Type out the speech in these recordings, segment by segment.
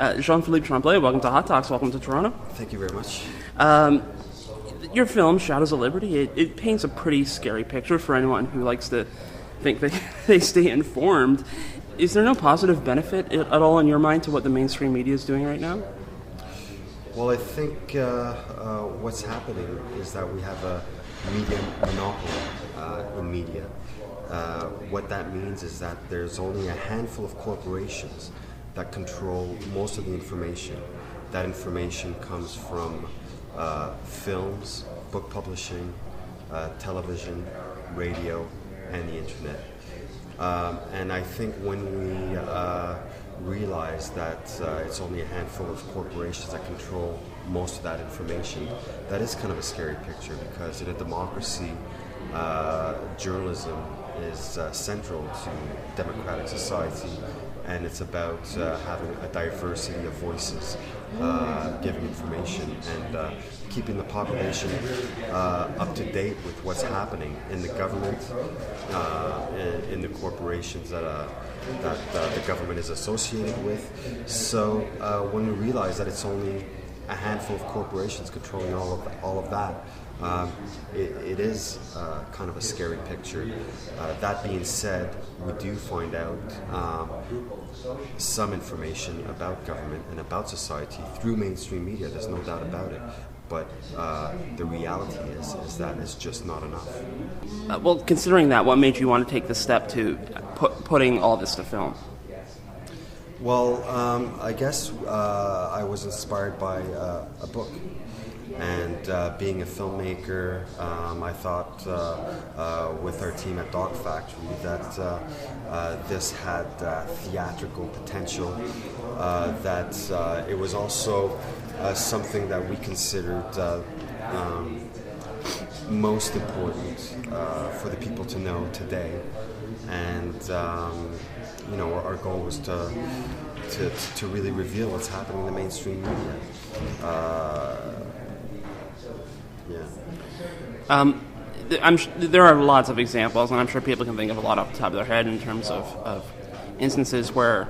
Jean-Philippe Tremblay, welcome to Hot Talks, welcome to Toronto. Thank you very much. Your film, Shadows of Liberty, it paints a pretty scary picture for anyone who likes to think that they stay informed. Is there no positive benefit at all in your mind to what the mainstream media is doing right now? Well, I think what's happening is that we have a media monopoly in media. What that means is that there's only a handful of corporations that control most of the information. That information comes from films, book publishing, television, radio, and the internet. And I think when we realize that it's only a handful of corporations that control most of that information, that is kind of a scary picture, because in a democracy, journalism is central to democratic society, and it's about having a diversity of voices giving information and keeping the population up to date with what's happening in the government, in the corporations that the government is associated with. So when we realize that it's only a handful of corporations controlling all of that, it is kind of a scary picture. That being said, we do find out some information about government and about society through mainstream media. There's no doubt about it. But the reality is that it's just not enough. Well, considering that, what made you want to take the step to putting all this to film? Well, I guess I was inspired by a book. And being a filmmaker, I thought with our team at Dog Factory that this had theatrical potential, that it was also something that we considered most important for the people to know today. And our goal was to really reveal what's happening in the mainstream media. There are lots of examples, and I'm sure people can think of a lot off the top of their head in terms of instances where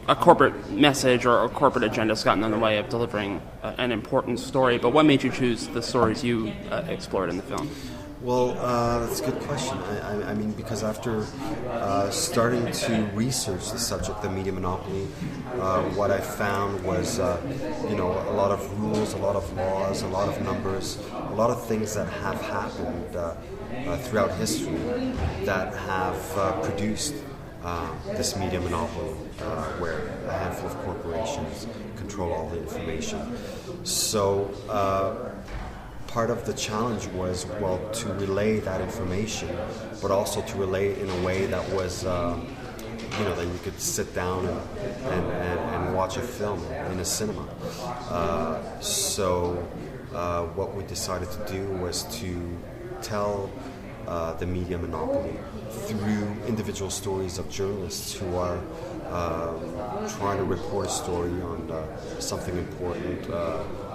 a corporate message or a corporate agenda has gotten in the way of delivering an important story. But what made you choose the stories you explored in the film? Well, that's a good question. I mean, because after starting to research the subject, the media monopoly, what I found was, a lot of rules, a lot of laws, a lot of numbers, a lot of things that have happened throughout history that have produced this media monopoly, where a handful of corporations control all the information. So part of the challenge was, to relay that information, but also to relay it in a way that was, that you could sit down and watch a film in a cinema. So what we decided to do was to tell the media monopoly through individual stories of journalists who are trying to report a story on something important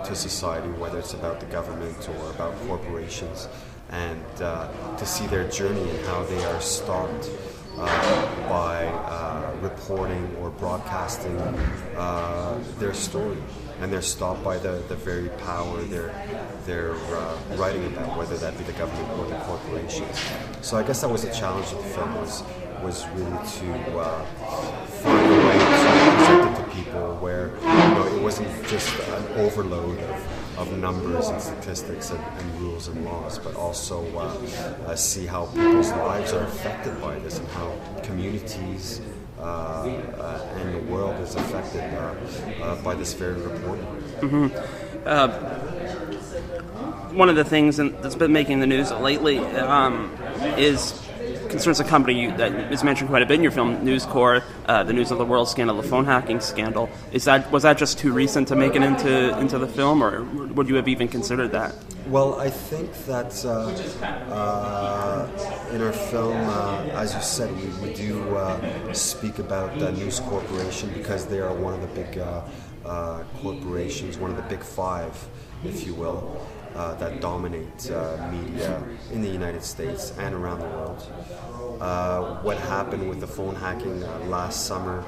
to society, whether it's about the government or about corporations, and to see their journey and how they are stopped by reporting or broadcasting their story, and they're stopped by the very power they're writing about, whether that be the government or the corporations. So I guess that was the challenge of the film, was really to find a way to present it to people where it wasn't just an overload of numbers and statistics and rules and laws, but also see how people's lives are affected by this, and how communities and the world is affected by this very reporting. Mm-hmm. One of the things that's been making the news lately concerns a company that is mentioned quite a bit in your film, News Corp, the News of the World scandal, the phone hacking scandal. Was that just too recent to make it into the film, or would you have even considered that? Well, I think that in our film, as you said, we do speak about News Corporation, because they are one of the big corporations, one of the big five, if you will. that dominate media in the United States and around the world. What happened with the phone hacking last summer?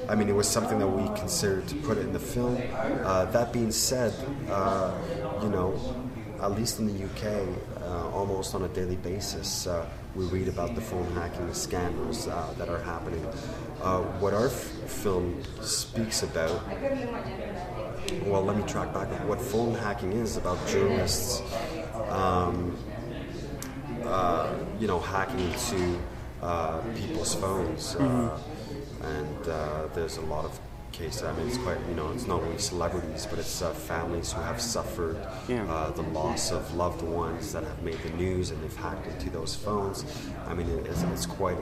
It was something that we considered to put in the film. That being said, at least in the UK, almost on a daily basis, we read about the phone hacking scandals that are happening. What our film speaks about, well, let me track back. What phone hacking is about journalists, hacking into people's phones, and there's a lot of cases. I mean, it's quite, it's not only celebrities, but it's families who have suffered the loss of loved ones that have made the news, and they've hacked into those phones. I mean, it's quite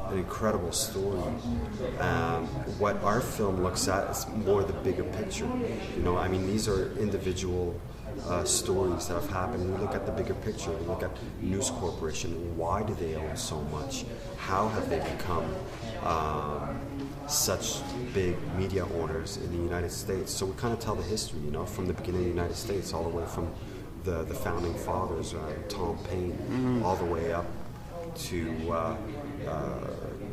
an incredible story. What our film looks at is more the bigger picture. These are individual stories that have happened. We look at the bigger picture. We look at News Corporation. Why do they own so much? How have they become such big media owners in the United States? So we kind of tell the history, from the beginning of the United States, all the way from the founding fathers, Tom Paine, all the way up to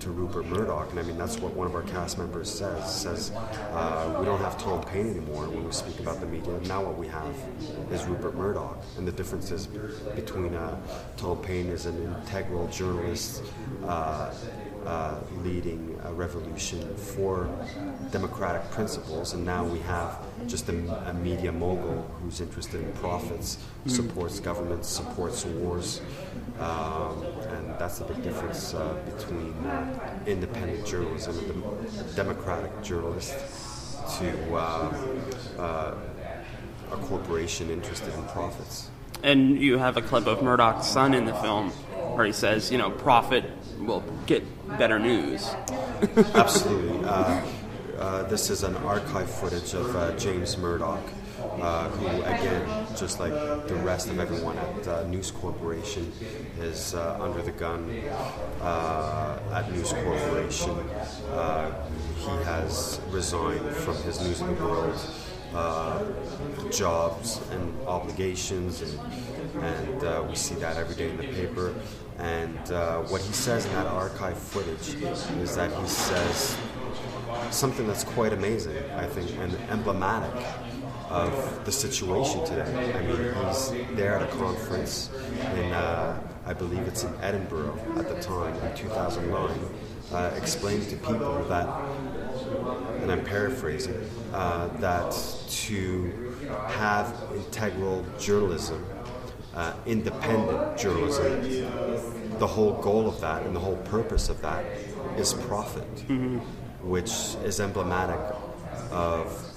Rupert Murdoch. And that's what one of our cast members says we don't have Tom Paine anymore when we speak about the media. Now what we have is Rupert Murdoch. And the difference is between Tom Paine is an integral journalist leading a revolution for democratic principles, and now we have just a media mogul who's interested in profits, supports governments, supports wars, and that's the big difference between independent journalism and the democratic journalist to a corporation interested in profits. And you have a clip of Murdoch's son in the film where he says, profit will get better news. Absolutely. This is an archive footage of James Murdoch, who, again, just like the rest of everyone at News Corporation, is under the gun at News Corporation. He has resigned from his News of the World jobs and obligations, and we see that every day in the paper. And what he says in that archive footage is that he says something that's quite amazing, I think, and emblematic of the situation today. I mean, he's there at a conference in, I believe it's in Edinburgh at the time, in 2009, explaining to people that, and I'm paraphrasing, that to have integral journalism, independent journalism, the whole goal of that and the whole purpose of that is profit, which is emblematic of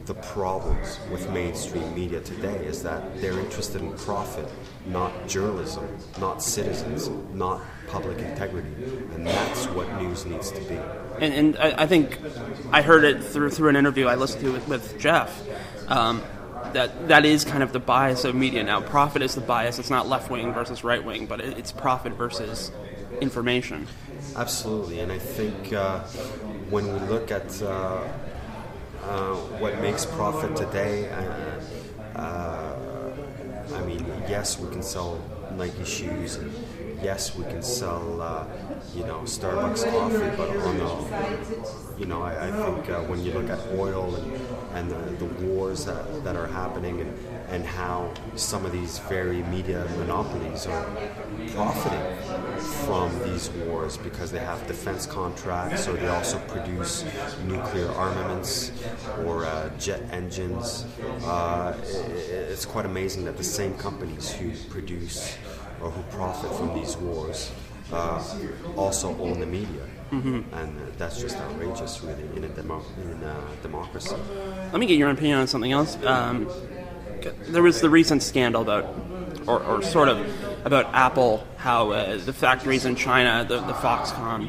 the problems with mainstream media today, is that they're interested in profit, not journalism, not citizens, not public integrity, and that's what news needs to be. And I think I heard it through an interview I listened to with Jeff, that is kind of the bias of media now. Profit is the bias. It's not left-wing versus right-wing, but it's profit versus information. Absolutely, and I think when we look at what makes profit today, yes, we can sell Nike shoes, and yes, we can sell, Starbucks coffee, but I think when you look at oil and the wars that are happening, and how some of these very media monopolies are profiting from these wars because they have defense contracts, or they also produce nuclear armaments or jet engines. It's quite amazing that the same companies who produce or who profit from these wars also own the media. And that's just outrageous, really, in a democracy. Let me get your opinion on something else. There was the recent scandal about Apple, how the factories in China, the Foxconn,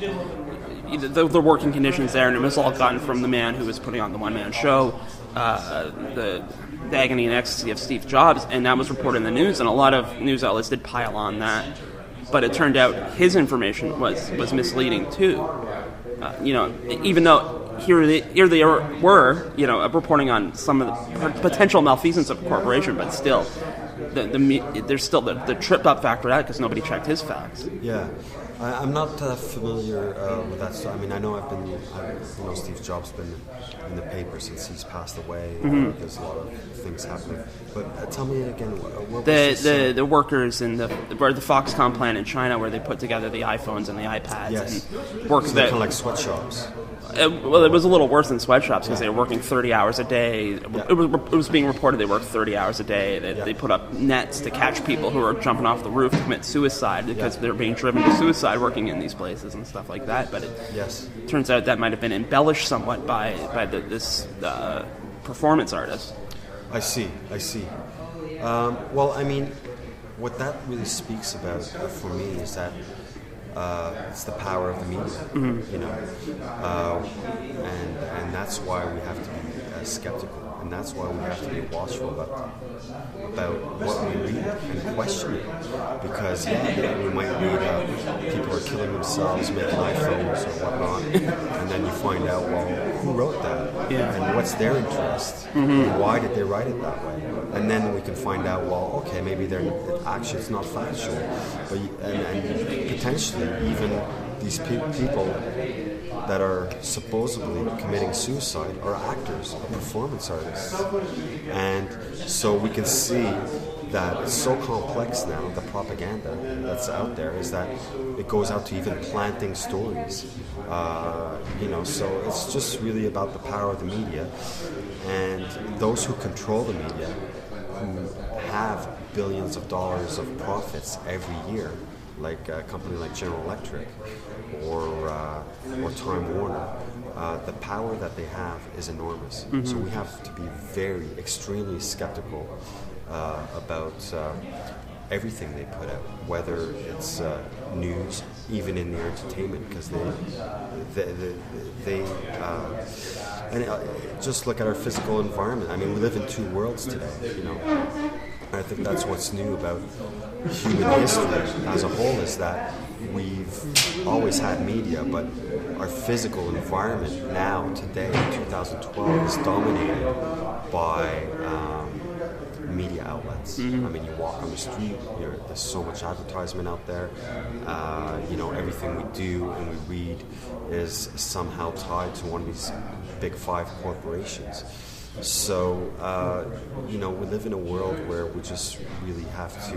the working conditions there, and it was all gotten from the man who was putting on the one-man show, the agony and ecstasy of Steve Jobs, and that was reported in the news, and a lot of news outlets did pile on that. But it turned out his information was misleading too. Even though here they were, reporting on some of the potential malfeasance of a corporation, but still, there's still the tripped up factor out because nobody checked his facts. Yeah, I'm not familiar with that. So, I mean, I know Steve Jobs been in the paper since he's passed away. There's a lot of things happening. But tell me again, what was the workers in the Foxconn plant in China where they put together the iPhones and the iPads. Yes. And worked so they're kind of like sweatshops. Well, it was a little worse than sweatshops because they were working 30 hours a day. Yeah. It was being reported they worked 30 hours a day. They put up nets to catch people who are jumping off the roof to commit suicide because they're being driven to suicide working in these places and stuff like that. But it turns out that might have been embellished somewhat by this performance artist. I see. Well, I mean, what that really speaks about for me is that it's the power of the media, and that's why we have to be skeptical, and that's why we have to be watchful about what we read and question it, because we might read people are killing themselves making iPhones or whatnot, and then you find out, well, who wrote that, and what's their interest, and why did they write it that way, and then we can find out, well, okay, maybe it's not factual, but and potentially even these people that are supposedly committing suicide are actors or performance artists. And so we can see that it's so complex now, the propaganda that's out there, is that it goes out to even planting stories. So it's just really about the power of the media. And those who control the media, who have billions of dollars of profits every year, like a company like General Electric or Time Warner, the power that they have is enormous. So we have to be extremely skeptical about everything they put out, whether it's news, even in the entertainment, because just look at our physical environment. I mean, we live in two worlds today, I think that's what's new about human history as a whole, is that we've always had media, but our physical environment now, today, in 2012, is dominated by media outlets. I mean, you walk on the street, there's so much advertisement out there. Everything we do and we read is somehow tied to one of these big five corporations. So, we live in a world where we just really have to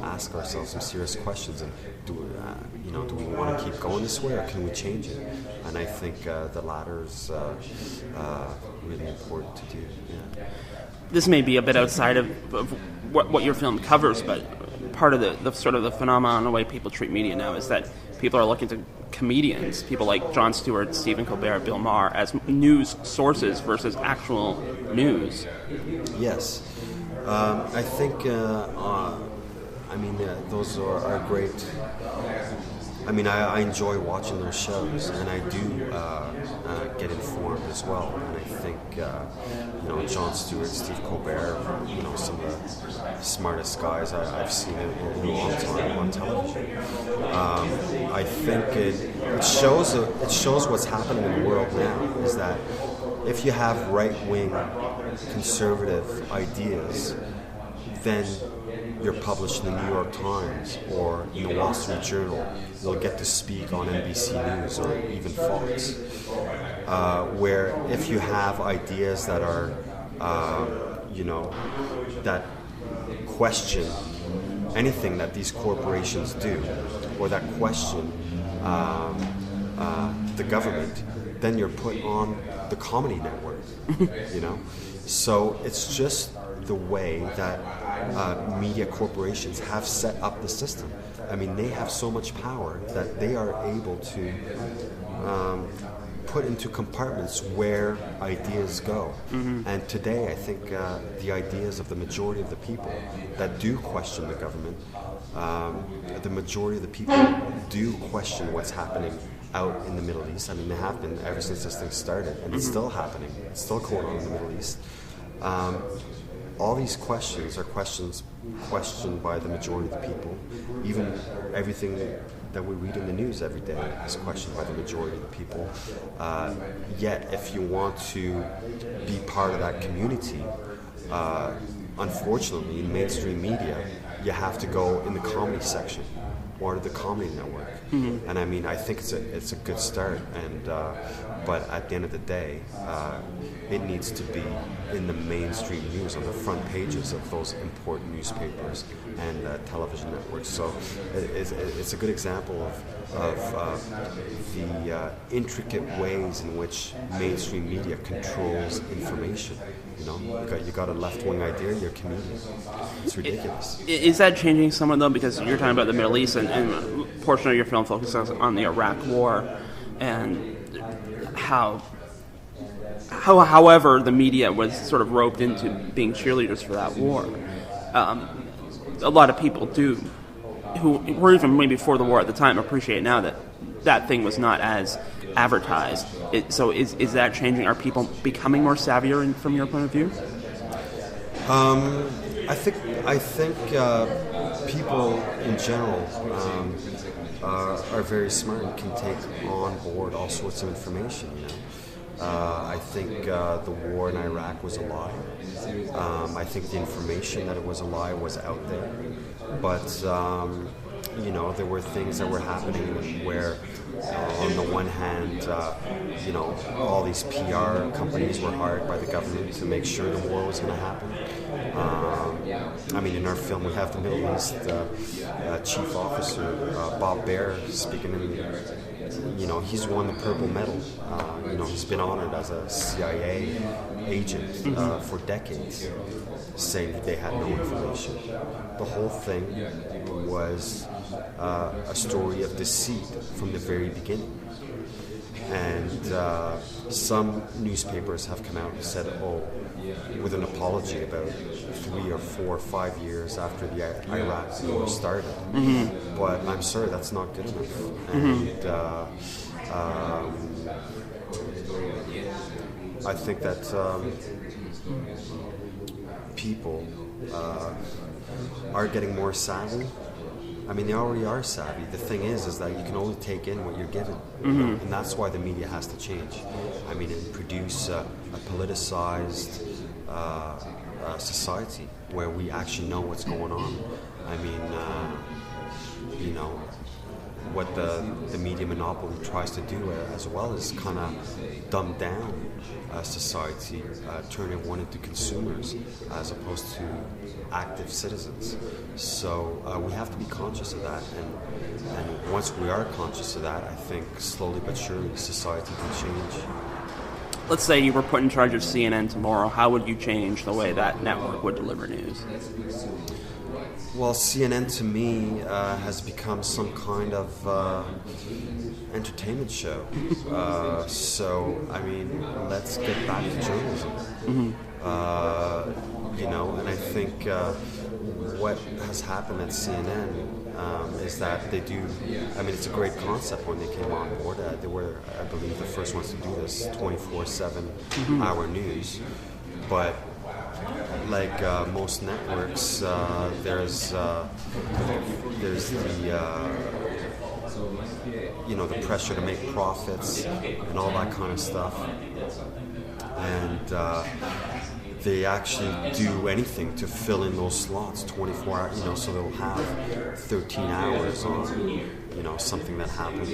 ask ourselves some serious questions. And do we want to keep going this way, or can we change it? And I think the latter is really important to do. Yeah. This may be a bit outside of what your film covers, but part of the sort of the phenomenon, the way people treat media now, is that people are looking to comedians, people like Jon Stewart, Stephen Colbert, Bill Maher, as news sources versus actual news. Yes. I think, those are great. I mean, I enjoy watching those shows, and I do get informed as well. And I think, Jon Stewart, Steve Colbert, some of the smartest guys I've seen in a long time on television. I think it shows what's happening in the world now, is that if you have right-wing conservative ideas, then you're published in the New York Times or in the Wall Street Journal. You'll get to speak on NBC News or even Fox. Where if you have ideas that are, that question anything that these corporations do, or that question the government, then you're put on the Comedy Network. So it's just the way that media corporations have set up the system. I mean, they have so much power that they are able to put into compartments where ideas go. And today, I think the ideas of the majority of the people that do question the government, the majority of the people do question what's happening out in the Middle East. I mean, they have been ever since this thing started, and it's still happening. It's still going on in the Middle East. All these questions are questions questioned by the majority of the people. Even everything that we read in the news every day is questioned by the majority of the people. Yet, if you want to be part of that community, unfortunately, in mainstream media, you have to go in the comedy section or to the Comedy Network. Mm-hmm. And I mean, I think it's a good start. And but at the end of the day, it needs to be in the mainstream news, on the front pages of those important newspapers and television networks. So it's a good example of the intricate ways in which mainstream media controls information. You know, you got a left-wing idea, you're a comedian. It's ridiculous. Is that changing somewhat, though? Because you're talking about the Middle East, and a portion of your film focuses on the Iraq War, and however the media was sort of roped into being cheerleaders for that war. A lot of people who were even maybe for the war at the time, appreciate now that thing was not as advertised. So is that changing? Are people becoming more savvier from your point of view? I think people in general are very smart and can take on board all sorts of information. You know, I think the war in Iraq was a lie. I think the information that it was a lie was out there, but you know, there were things that were happening where, on the one hand, you know, all these PR companies were hired by the government to make sure the war was going to happen. I mean, in our film, we have the Middle East chief officer, Bob Baer, speaking in, you know, he's won the Purple Medal. You know, he's been honored as a CIA agent for decades, saying that they had no information. The whole thing was a story of deceit from the very beginning. And some newspapers have come out and said, with an apology about 3 or 4 or 5 years after the Iraq war started. Mm-hmm. But I'm sorry, that's not good enough. Mm-hmm. And I think that people are getting more savvy. I mean, they already are savvy. The thing is that you can only take in what you're given. Mm-hmm. And that's why the media has to change. I mean, and produce a politicized society where we actually know what's going on. I mean, you know, what the media monopoly tries to do as well is kind of dumb down society, turn everyone into consumers as opposed to active citizens. So we have to be conscious of that, and once we are conscious of that, I think slowly but surely society can change. Let's say you were put in charge of CNN tomorrow. How would you change the way that network would deliver news? Well, CNN to me has become some kind of entertainment show. So, I mean, let's get back to journalism. Mm-hmm. You know, and I think what has happened at CNN is that they do, I mean, it's a great concept when they came on board. They were, I believe, the first ones to do this 24/7 hour news. But like most networks, there's the you know, the pressure to make profits and all that kind of stuff, and they actually do anything to fill in those slots 24 hours. You know, so they'll have 13 hours on, you know, something that happened.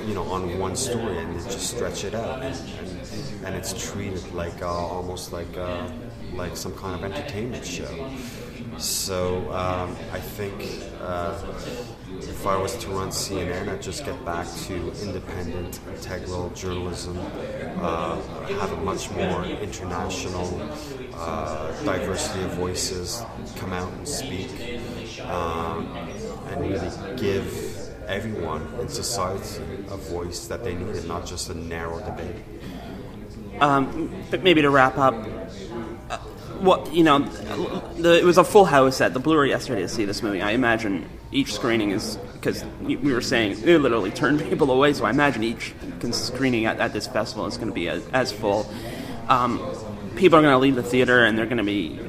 You know, on one story, and they just stretch it out, and it's treated like almost like some kind of entertainment show. So I think if I was to run CNN, I'd just get back to independent, integral journalism, have a much more international diversity of voices come out and speak, and really give everyone in society a voice that they need, and not just a narrow debate. But maybe to wrap up, you know, it was a full house at the Blu-ray yesterday to see this movie. I imagine each screening is, because we were saying it literally turned people away, so I imagine each screening at this festival is going to be as full. People are going to leave the theater and they're going to be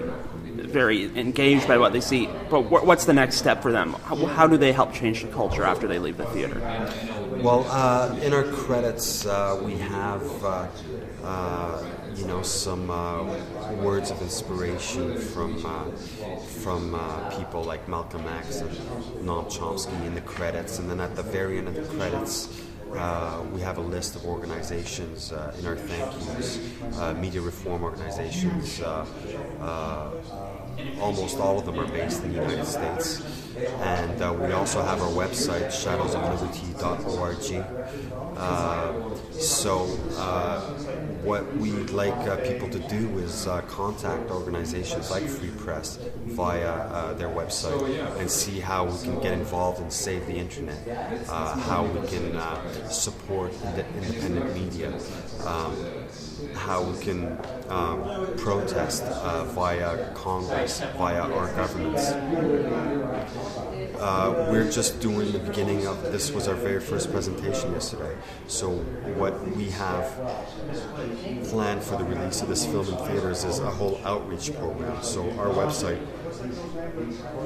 very engaged by what they see. But what's the next step for them? How do they help change the culture after they leave the theater? Well, in our credits, we have some words of inspiration from people like Malcolm X and Noam Chomsky in the credits, and then at the very end of the credits, we have a list of organizations in our thank yous, media reform organizations. Almost all of them are based in the United States. And we also have our website, shadowsofliberty.org. What we'd like people to do is contact organizations like Free Press via their website and see how we can get involved and save the internet, how we can support independent media, how we can protest via Congress, via our governments. We're just doing the beginning of, this was our very first presentation yesterday, so what we have planned for the release of this film in theaters is a whole outreach program. So our website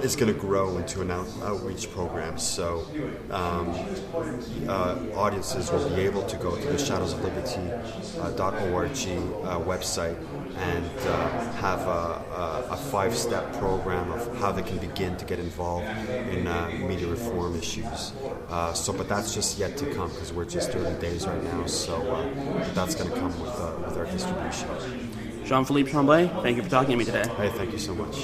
is going to grow into an outreach program, so audiences will be able to go to the shadowsofliberty.org website and have a 5-step program of how they can begin to get involved in media reform issues. But that's just yet to come because we're just early days right now, so that's going to come with our distribution. Jean-Philippe Tremblay, thank you for talking to me today. Hey, thank you so much.